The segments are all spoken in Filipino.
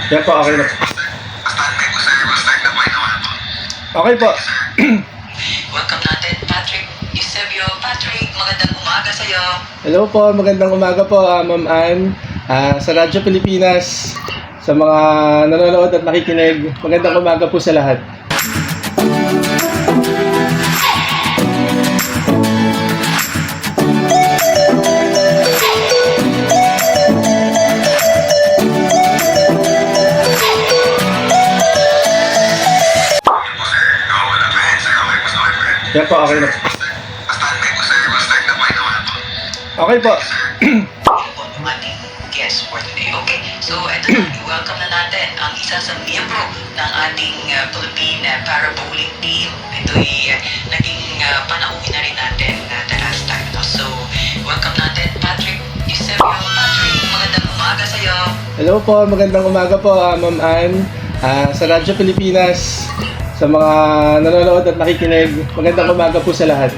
Yan po, okay na po. Okay po. Welcome natin, Patrick Eusebio. Patrick, magandang umaga sa'yo. Hello po, magandang umaga po, Ma'am Ann. Sa Radyo Pilipinas, sa mga nanonood at nakikinig, magandang umaga po sa lahat. Yan po, okay na po. Okay po. Yung ating guest for today. Okay, so eto na, welcome na natin ang isa sa miyembro ng ating Philippine Para-Bowling Team. Ito'y naging panauwi na rin natin the last time. No? So, welcome natin, Patrick Eusebio. Patrick, magandang umaga sa'yo. Hello po, magandang umaga po, Ma'am Ann. Sa Radyo Pilipinas, sa mga nanonood at nakikinig, magandang umaga po sa lahat.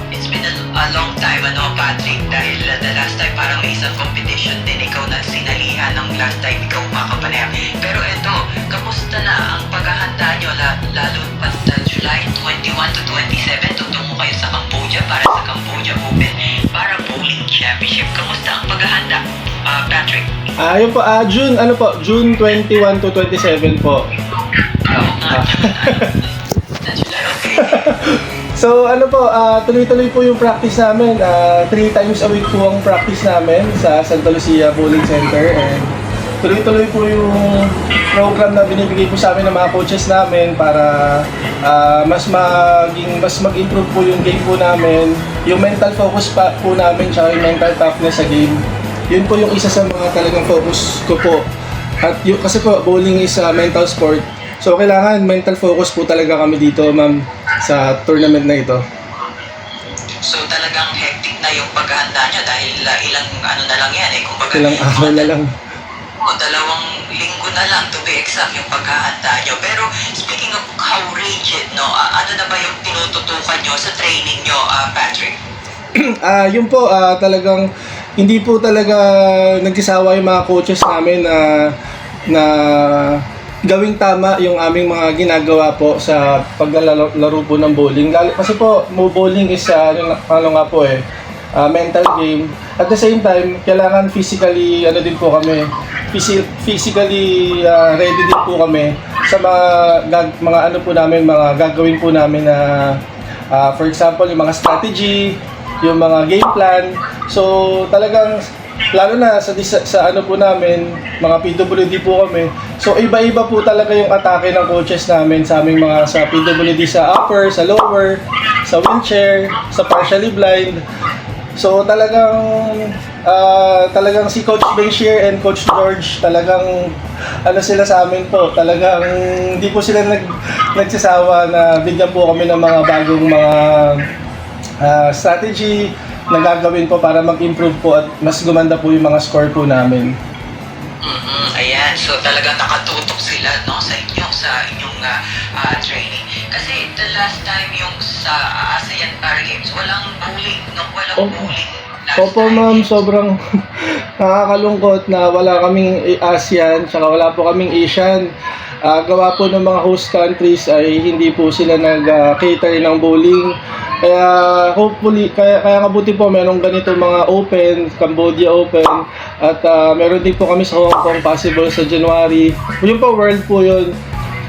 It's been a long time, Patrick, dahil the last time parang may isang competition din ikaw na sinalihan ng last time ikaw makapanayam. Pero eto, kamusta na ang paghahanda nyo lalo pat July 21 to 27 tutungo kayo sa Cambodia para sa Cambodia Open para Bowling Championship. Kamusta ang paghahanda, Patrick? Yun po, June 21 to 27 po. Oo nga, na July, okay. So tuloy-tuloy po yung practice namin. 3 times a week po ang practice namin sa Santa Lucia Bowling Center. And tuloy-tuloy po yung program na binibigay po sa amin ng mga coaches namin para mas mag-improve po yung game po namin, yung mental focus pa po namin, tsaka yung mental toughness sa game. Yun po yung isa sa mga talagang focus ko po. At kasi po, bowling is a mental sport. So, kailangan mental focus po talaga kami dito, ma'am, sa tournament na ito. So talagang hectic na yung paghahanda nyo dahil ilang na lang yan eh. Kumbaga, Ilang araw na lang. Dalawang linggo na lang to be exact yung paghahanda nyo. Pero speaking of how rigid, ano na ba yung tinututukan nyo sa training nyo, Patrick? Yun po, talagang hindi po talaga nagsasawa yung mga coaches namin na gawing tama yung aming mga ginagawa po sa paglalaro po ng bowling. Kasi po, bowling is mental game. At the same time, kailangan physically din po kami. Physically ready din po kami sa mga gagawin po namin na for example, yung mga strategy, yung mga game plan. So, talagang lalo na sa po namin, mga PWD po kami. So iba-iba po talaga yung atake ng coaches namin sa aming mga sa PWD, sa upper, sa lower, sa wheelchair, sa partially blind. So talagang si Coach Benchier and Coach George, talagang sila sa amin po. Talagang hindi po sila nagsasawa na bigyan po kami ng mga bagong mga strategy na gagawin po para mag-improve po at mas gumanda po yung mga score po namin. Ayan, so talagang nakatutok sila sa inyong training. Kasi the last time yung sa ASEAN Para Games, walang bowling, bowling. Opo ma'am, sobrang nakakalungkot na wala kaming ASEAN, tsaka wala po kaming Asian. Gawa po ng mga host countries ay hindi po sila nag-cater ng bowling. Kaya hopefully, kaya mabuti po meron ganito mga open, Cambodia Open, at meron din po kami sa Hong Kong possible sa January. Yun po, world po yun.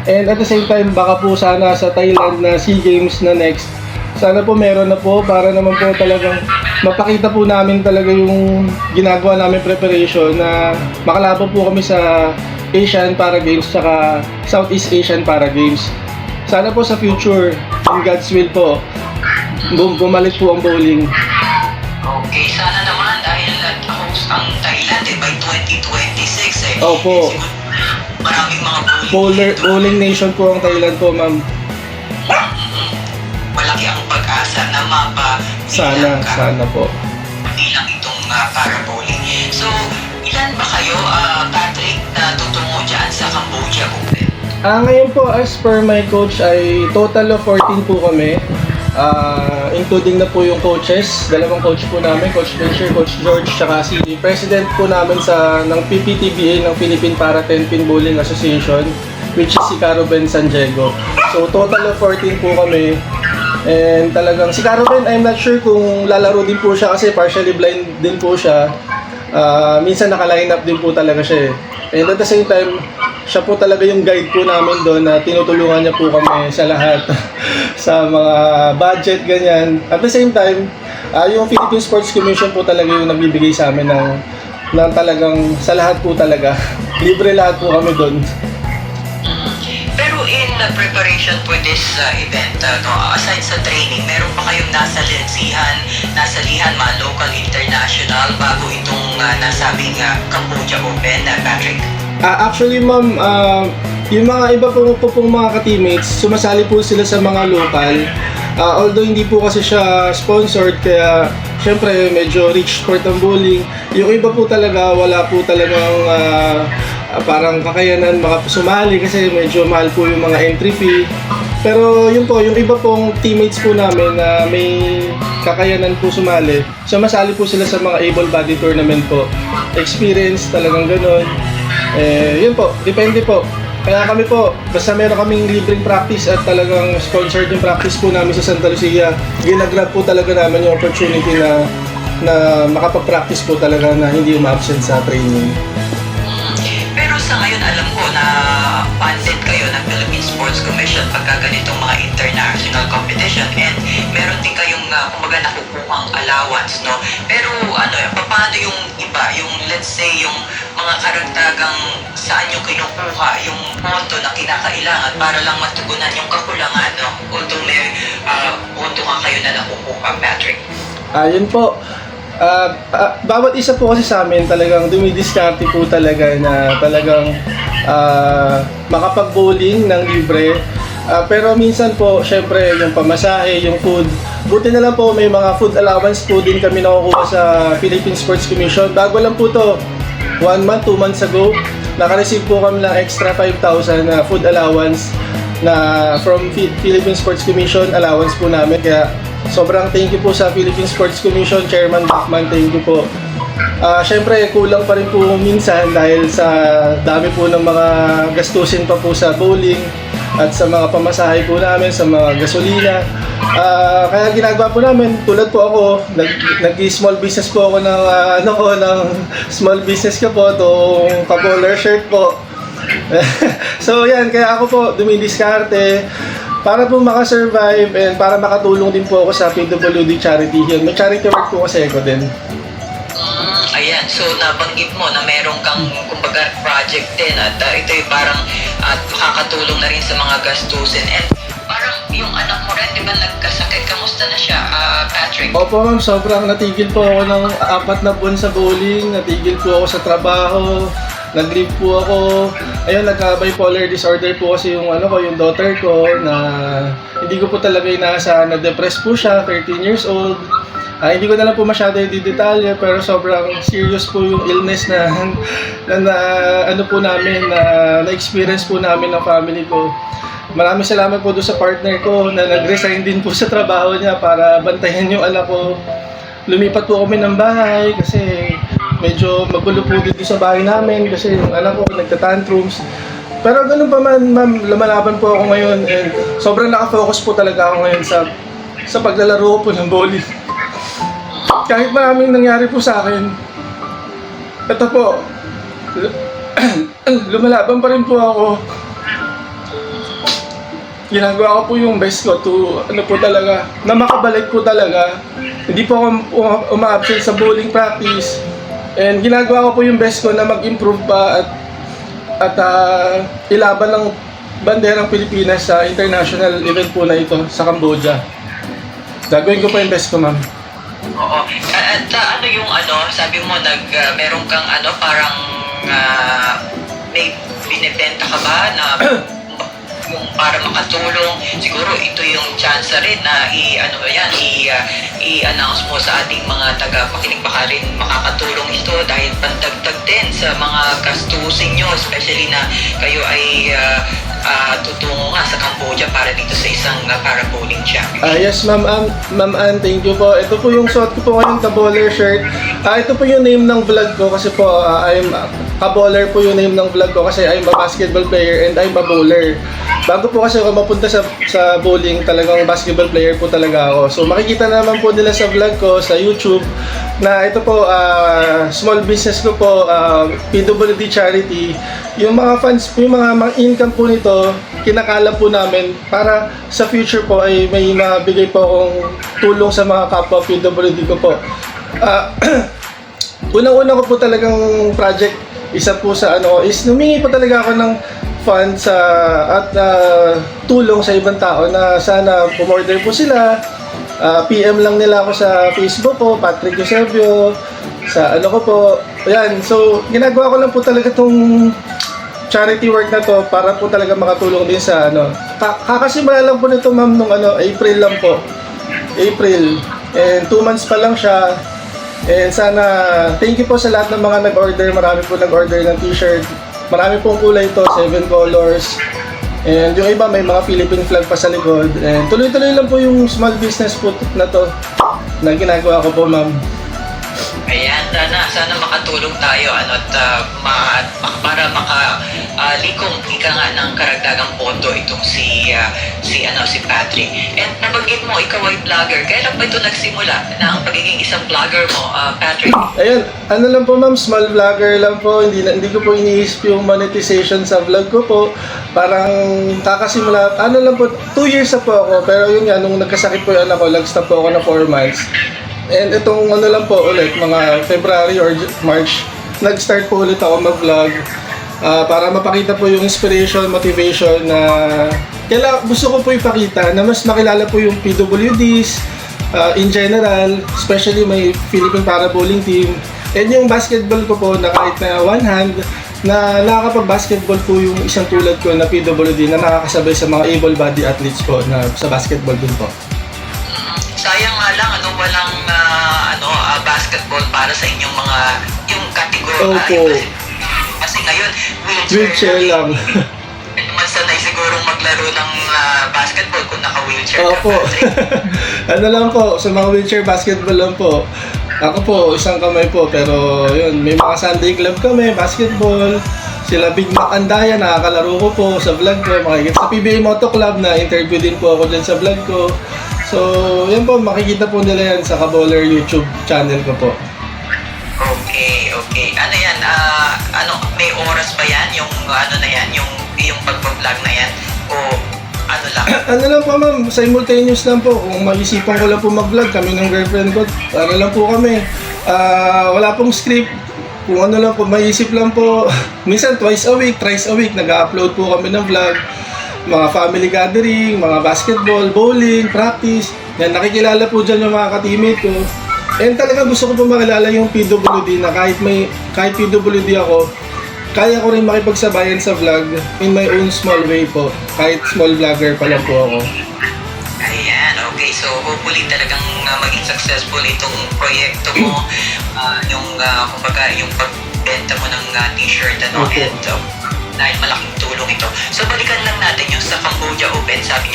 And at the same time, baka po sana sa Thailand na SEA Games na next, sana po meron na po para naman po talagang mapakita po namin talaga yung ginagawa namin preparation na makalaban po kami sa Asian Para Games tsaka Southeast Asian Para Games. Sana po sa future, in God's will po, bumalik po ang bowling. Okay, sana naman dahil host ang Thailand by 2026 Opo. Maraming mga Bowling nation po ang Thailand po, ma'am. Malaki ang pag-asa na Sana po. bilang itong para bowling. So, ilan ba kayo, Patrick, na tutungo dyan sa Cambodia Open? Ngayon po, as per my coach, ay total of 14 po kami. Including na po yung coaches, dalawang coach po namin, Coach Fisher, Coach George, tsaka si President po namin ng PPTBA ng Philippine Para 10 Pin Bowling Association, which is si Caro Ben San Diego. So total of 14 po kami. And talagang si Caro Ben, I'm not sure kung lalaro din po siya kasi partially blind din po siya. Minsan naka-line up din po talaga siya eh. And at the same time, siya po talaga yung guide po namin doon na tinutulungan niya po kami sa lahat sa mga budget, ganyan. At the same time, yung Philippine Sports Commission po talaga yung nagbibigay sa amin ng talagang sa lahat po talaga. Libre lahat po kami doon. Pero in preparation for this event, aside sa training, meron pa kayong nasalihan, mga local, international, bago itong nasabing Cambodia Open, Patrick? Actually, ma'am, yung mga iba po pong mga ka-teammates, sumasali po sila sa mga local. Although hindi po kasi siya sponsored, kaya syempre medyo rich sport ang bowling. Yung iba po talaga, wala po talagang parang kakayanan sumali kasi medyo mahal po yung mga entry fee. Pero yun po, yung iba pong teammates po namin na may kakayanan po sumali, sumasali po sila sa mga able-bodied tournament po. Experience talagang ganun. Yun po, depende po. Kaya kami po, basta meron kaming libreng practice at talagang sponsored yung practice po namin sa Santa Lucia, ginagrab po talaga namin yung opportunity na makapag-practice po talaga na hindi ma-absent sa training. Pero sa ngayon, alam ko na funded kayo ng Philippine Sports Commission pagka ganitong mga international competition, and meron din kayong kumbaga nakukuhang allowance, no? Pero paano yung iba, yung let's say yung mga karagdagang saan yung kinukuha yung pondo na kinakailangan para lang matugunan yung kakulangan, no? Although may pondo nga kayo na nakukuha, Patrick. Yun po. Bawat isa po kasi sa amin talagang dumidiskarte po talaga na talagang makapag-bowling ng libre. Pero minsan po, syempre, yung pamasahe, yung food. Buti na lang po, may mga food allowance po din kami nakukuha sa Philippine Sports Commission. Bago lang po to, 1 month, 2 months ago, naka-receive po kami ng extra 5,000 na food allowance na from Philippine Sports Commission allowance po namin. Kaya sobrang thank you po sa Philippine Sports Commission, Chairman Bachman, thank you po. Syempre, kulang pa rin po minsan dahil sa dami po ng mga gastusin pa po sa bowling at sa mga pamasahe po namin, sa mga gasolina. Kaya ginagawa po namin, tulad po ako, nag-small business po ako ng small business ko po, itong ka-bowler shirt po. So yan, kaya ako po dumidiskarte para po makasurvive and para makatulong din po ako sa PWD charity. Yun, may charity work po kasi ako din. Ayan, so nabanggit mo na meron kang kumbaga project din at ito yung parang makakatulong na rin sa mga gastusin. And parang yung anak mo rin, di ba nagkasakit? Kamusta na siya, Patrick? Opo ma'am, sobrang natigil po ako ng 4 na buwan sa bowling, natigil po ako sa trabaho, nag-leave po ako. Ayun, nagka-bipolar disorder po kasi yung daughter ko na hindi ko po talaga inaasahan na depressed po siya, 13 years old. Hindi ko na lang po masyado i-detalye pero sobrang serious po yung illness na na-experience po namin ng family ko. Maraming salamat po doon sa partner ko na nag-resign din po sa trabaho niya para bantayan yung anak ko. Lumipat po kami ng bahay kasi medyo magulo po dito sa bahay namin kasi yung anak ko nagtatantrums. Pero ganun pa man, ma'am, lumalaban po ako ngayon and sobrang nakafocus po talaga ako ngayon sa paglalaro po ng bowling. Kahit maraming nangyari po sa akin, ito po, lumalaban pa rin po ako. Ginagawa ko po yung best ko to, na makabalik po talaga. Hindi po ako uma-absent sa bowling practice. And ginagawa ko po yung best ko na mag-improve pa at ilaban ng banderang Pilipinas sa international event po na ito sa Cambodia. Gagawin ko po yung best ko, ma'am. Oo. At sabi mo meron kang parang may binebenta ka ba na yung para makatulong, siguro ito yung chance rin na i-announce mo sa ating mga tagapakinig, baka rin makakatulong ito dahil pandagdag din sa mga gastusin nyo, especially na kayo ay tutungo nga sa Cambodia para dito sa isang para bowling championship. Yes, Ma'am Ann, thank you po. Ito po yung suot ko po ngayon, ka-bowler shirt. Ito po yung name ng vlog ko kasi po ka-bowler po yung name ng vlog ko kasi I'm a basketball player and I'm a bowler. Bago po kasi ako mapunta sa bowling, talagang basketball player po talaga ako. So makikita naman po nila sa vlog ko sa YouTube na ito po small business ko po, PWD charity. Yung mga funds, yung mga income po nito, kinakala po namin para sa future po ay may mabigay po akong tulong sa mga kapwa PWD ko po. Unang-una ko po talagang project, isa po sa is humingi po talaga ako ng funds at tulong sa ibang tao na sana pumorder po sila. PM lang nila ako sa Facebook ko, Patrick Eusebio, sa ko po. Ayan, so ginagawa ko lang po talaga tong charity work na to para po talaga makatulong din sa kakasimula lang po nito, ma'am, nung April lang po. April. And 2 months pa lang siya. And sana, thank you po sa lahat ng mga nag-order. Marami po nag-order ng t-shirt. Marami pong kulay ito, 7 colors. And yung iba may mga Philippine flag pa sa likod. And tuloy-tuloy lang po yung small business po na to na ginagawa ko po, ma'am. Ayan, sana makatulong tayo para makalikong ika nga ng karagdagang pondo itong si Patrick. And nabanggit mo, ikaw ay vlogger. Kailan ba ito nagsimula na ang pagiging isang vlogger mo, Patrick? Ayan, lang po, ma'am, small vlogger lang po. Hindi ko po iniisip yung monetization sa vlog ko po. Parang kakasimula, lang po, 2 years na po ako. Pero yun nga, nung nagkasakit po yung anak ko, nag-stop po ako na 4 months. And itong lang po ulit, mga February or March, nag-start po ulit ako mag-vlog para mapakita po yung inspiration, motivation na gusto ko po ipakita na mas makilala po yung PWDs in general, especially may Philippine Para Bowling Team. And yung basketball ko po na kahit na one hand, na nakakapag-basketball po yung isang tulad ko na PWD na nakakasabay sa mga able-bodied athletes po na sa basketball din po. Sayang nga lang, walang basketball para sa inyong mga, yung category. Opo. Kasi ngayon, Wheelchair lang. Mas sanay sigurong maglaro ng basketball kung naka-wheelchair ka. Opo. Lang po, sa mga wheelchair basketball lang po. Ako po, isang kamay po, pero yun, may mga Sunday club kami, basketball. Sila Big Mac Andaya, nakakalaro ko po sa vlog ko. Makikita sa PBA Moto Club na interview din po ako dyan sa vlog ko. So, yan po, makikita po nila yan sa Ka-Bowler YouTube channel ko po. Okay. Ano yan? May oras ba yan? Yung na yan? Yung pag-vlog na yan? O lang? Lang po, ma'am, simultaneous lang po. Kung mag-isipan ko lang po mag-vlog, kami ng girlfriend ko, lang po kami. Wala pong script. Kung lang po, maisip lang po. Minsan twice a week, thrice a week, nag-upload po kami ng vlog. Mga family gathering, mga basketball, bowling, practice. Yan, nakikilala po dyan yung mga ka-teammate ko. And talaga gusto ko po makilala yung PWD na kahit PWD ako, kaya ko rin makipagsabayan sa vlog in my own small way po. Kahit small vlogger pa lang po ako. Ayan, okay. So, hopefully talagang maging successful itong proyekto mo. Kumbaga, yung pagbenta mo ng t-shirt, Okay. And dahil malaking tulong ito. So, balikan lang natin yung sa Cambodia Open. Sabi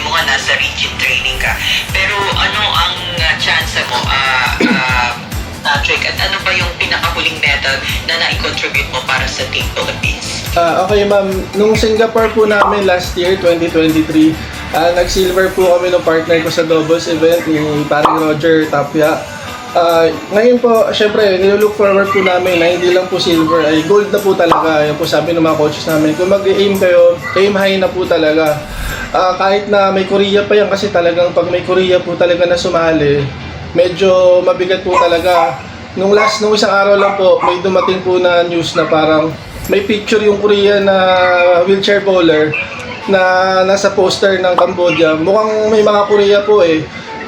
mo nga, nasa region training ka. Pero, ano ang chance mo, Patrick, at ano ba yung pinakahuling medal na na-contribute mo para sa Team Philippines? Okay, ma'am. Nung Singapore po namin last year, 2023, nag-silver po kami ng partner ko sa doubles event ni paring Roger Tapia. Ngayon po, syempre, nilook forward po namin na hindi lang po silver, ay gold na po talaga. Yan po sabi ng mga coaches namin, kung mag-aim kayo, aim high na po talaga. Kahit na may Korea pa yan, kasi talagang pag may Korea po talaga na sumali, medyo mabigat po talaga. Nung isang araw lang po, may dumating po na news na parang may picture yung Korea na wheelchair bowler na nasa poster ng Cambodia. Mukhang may mga Korea po eh.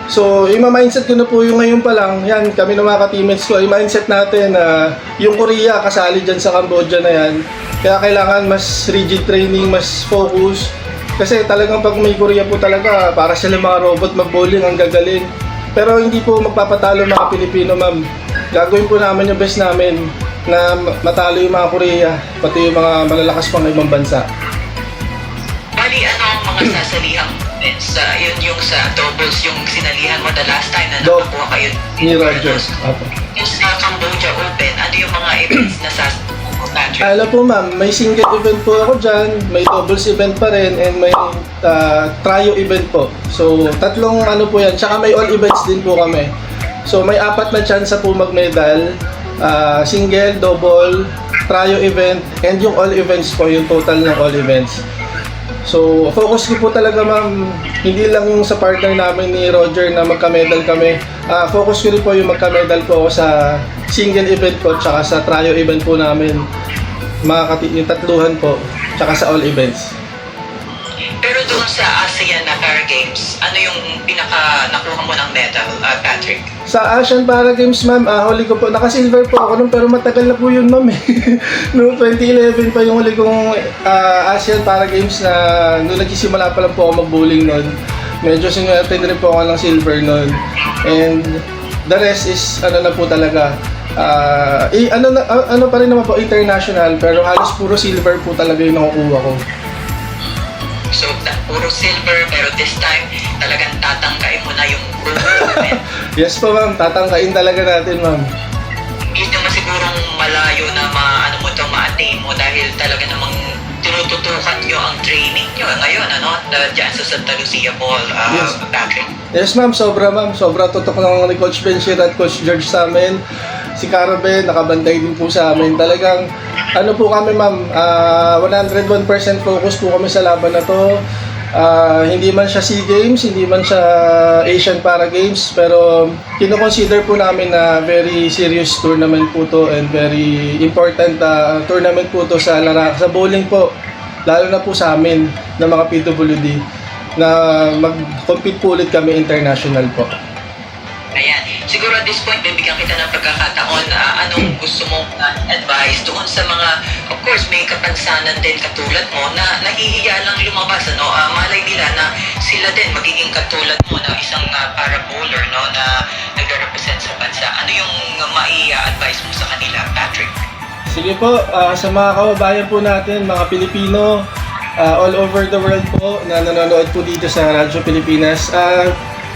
So, ima-mindset ko na po yung ngayon pa lang, yan, kami ng mga ka-teammates ko, i-mindset natin na yung Korea kasali dyan sa Cambodia na yan. Kaya kailangan mas rigid training, mas focus. Kasi talagang pag may Korea po talaga, para sila mga robot mag-bowling, ang gagaling. Pero hindi po magpapatalo mga Pilipino, ma'am. Gagawin po namin yung best namin. na matalo yung mga Korea, pati yung mga malalakas pang ibang bansa. Bali, ano ang mga sasalihang events? Yun yung sa doubles, yung sinalihan mo the last time na nakakuha kayo Ni Rogers. Apo. Yung sa Cambodia Open, ano yung mga events na sasalihang mo, Patrick? Alam po ma'am, may single event po ako dyan, may doubles event pa rin, and may trio event po. So, tatlong ano po yan, tsaka may all events din po kami. So, may 4 na chance po mag-medal, single, double, trio event, and yung all events po, yung total ng all events. So, focus ko po talaga ma'am, hindi lang yung sa partner namin ni Roger na magka-medal kami. Focus ko rin po yung magka-medal po ako sa single event po, tsaka sa trio event po namin. Yung tatluhan po, tsaka sa all events. Pero doon sa ASEAN na Para Games, ano yung pinaka nakuha mo ng medal, Patrick? Sa Asian Para Games ma'am, huli ko po, naka-silver po ako nun, pero matagal na po yun ma'am eh. Noong 2011 pa yung huli kong Asian Para Games na noong nagsisimula pa lang po ako mag-bowling nun. Medyo sinuwerte rin po ako ng silver nun. And the rest is ano na po talaga, ano pa rin naman po, international, pero halos puro silver po talaga yung nakukuha ko. So, puro silver, pero this time, talagang tatangkain mo na yung gold event. Yes po ma'am, tatangkain talaga natin ma'am. Hindi naman sigurong malayo na ma-attain mo dahil talaga namang tinututukan nyo ang training nyo ngayon, ano? Diyan sa Santa Lucia Ball, Yes. Patrick. Yes ma'am, sobra tutok ng ni Coach Benchir at Coach George sa amin. Si Caraben, nakabantay din po sa amin. Talagang, ano po kami ma'am, 101% focus po kami sa laban na to. Hindi man siya SEA Games, hindi man siya Asian Para Games, pero kino-consider po namin na very serious tournament po to and very important tournament po to sa bowling po, lalo na po sa amin na mga PWD na mag-compete po ulit kami international po. Ayan. Siguro at this point, bibigyan kita ng pagkakataon anong gusto mong advice doon sa mga, of course, may kapansanan din katulad mo na nahihiya lang lumabas, ano? Malay nila na sila din magiging katulad mo na isang para bowler, no, na nag-represent sa bansa. Ano yung mai-advise mo sa kanila, Patrick? Sige po, sa mga kababayan po natin, mga Pilipino, all over the world po na nanonood po dito sa Radyo Pilipinas,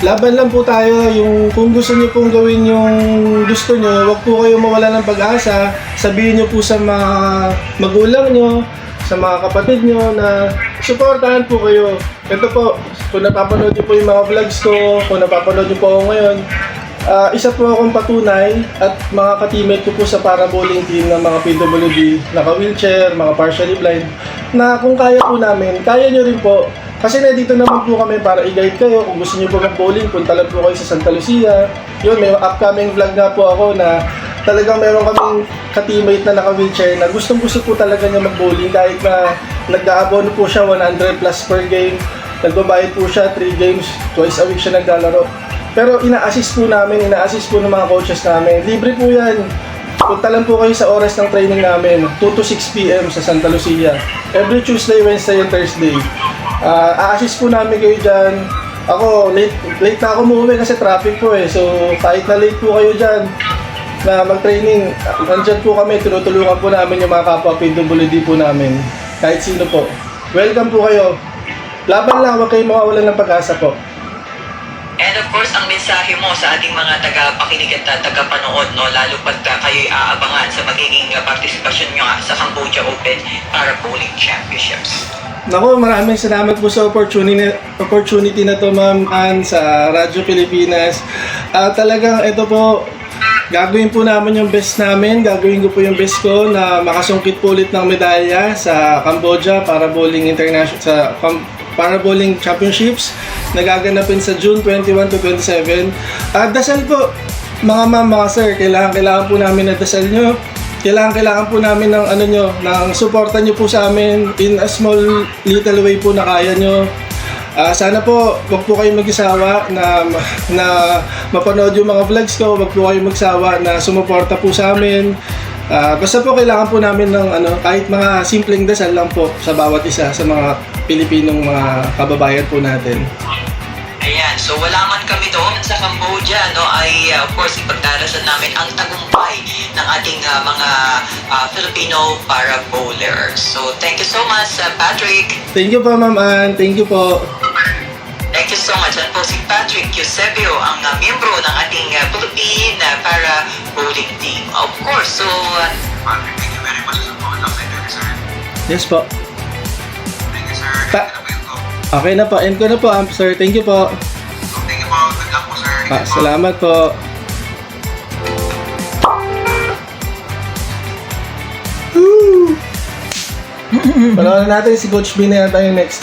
laban lang po tayo. Kung gusto niyo pong gawin yung gusto niyo, wag po kayo mawala ng pag-asa. Sabihin niyo po sa mga magulang niyo, sa mga kapatid niyo na suportahan po kayo. Ito po, kung napapanood niyo po yung mga vlogs ko, kung napapanood niyo po ako ngayon, isa po akong patunay at mga ka-teammate ko po sa para bowling team ng mga PWD, naka-wheelchair, mga partially blind, na kung kaya po namin, kaya nyo rin po. Kasi nandito naman po kami para i-guide kayo. Kung gusto niyo po mag-bowling, punta lang po kayo sa Santa Lucia. Yun, may upcoming vlog nga po ako na talagang meron kaming ka-teammate na naka-wheelchair na gustong-gusto po talaga niya mag-bowling kahit na nag-aabono po siya 100 plus per game. Nagbabayad po siya 3 games, twice a week siya naglalaro. Pero ina-assist po namin, ina-assist po ng mga coaches namin. Libre po yan. Punta lang po kayo sa oras ng training namin, 2 to 6 p.m. sa Santa Lucia. Every Tuesday, Wednesday, and Thursday. A-assist po namin kayo dyan. Ako, late na ako umuwi kasi traffic po eh. So, kahit na late po kayo dyan na mag-training, nandyan po kami, tinutulungan po namin yung mga kapwa PWD po namin. Kahit sino po. Welcome po kayo. Laban lang, huwag kayong mawawalan ng pag-asa po. And of course, ang mensahe mo sa ating mga taga-pakinig at taga-panood, no, lalo pat kayo'y aabangan sa magiging partisipasyon nyo sa Cambodia Open para Bowling Championships. Naku, maraming salamat po sa opportunity na to, Ma'am Ann, sa Radyo Pilipinas. Talagang ito po, gagawin po namin yung best namin. Gagawin ko po yung best ko na makasungkit po ulit ng medalya sa Cambodia para Bowling International, para Bowling Championships na gaganapin sa June 21 to 27. Dasal po, mga ma'am, mga sir, kailangan po namin na dasal nyo. Kailangan po namin ng ng suporta nyo po sa amin in a small little way po na kaya nyo. Sana po, wag po kayong mag-isawa na mapanood yung mga vlogs ko, wag po kayong magsawa na sumuporta po sa amin. Basta po kailangan po namin ng kahit mga simpleng dasal lang po sa bawat isa sa mga Pilipinong mga kababayan po natin. Ayan, So wala man kami doon sa Cambodia, no, ay of course ipagdarasan namin ang tagumpay ng ating mga Filipino para bowlers. So thank you so much, Patrick. Thank you po, Ma'am Ann. Thank you po. Thank you so much. Yan po si Patrick Eusebio, ang miyembro ng ating Philippine para bowling team. Of course, so Patrick, thank you very much sa support. Thank you, sir. Yes po. Thank you, sir. Pa- Thank you, Okay na po. End ko na po, sir. Thank you po. Thank you po. Good luck po, sir. Thank you po. Salamat po. Panoorin natin si Coach B na yata yung next.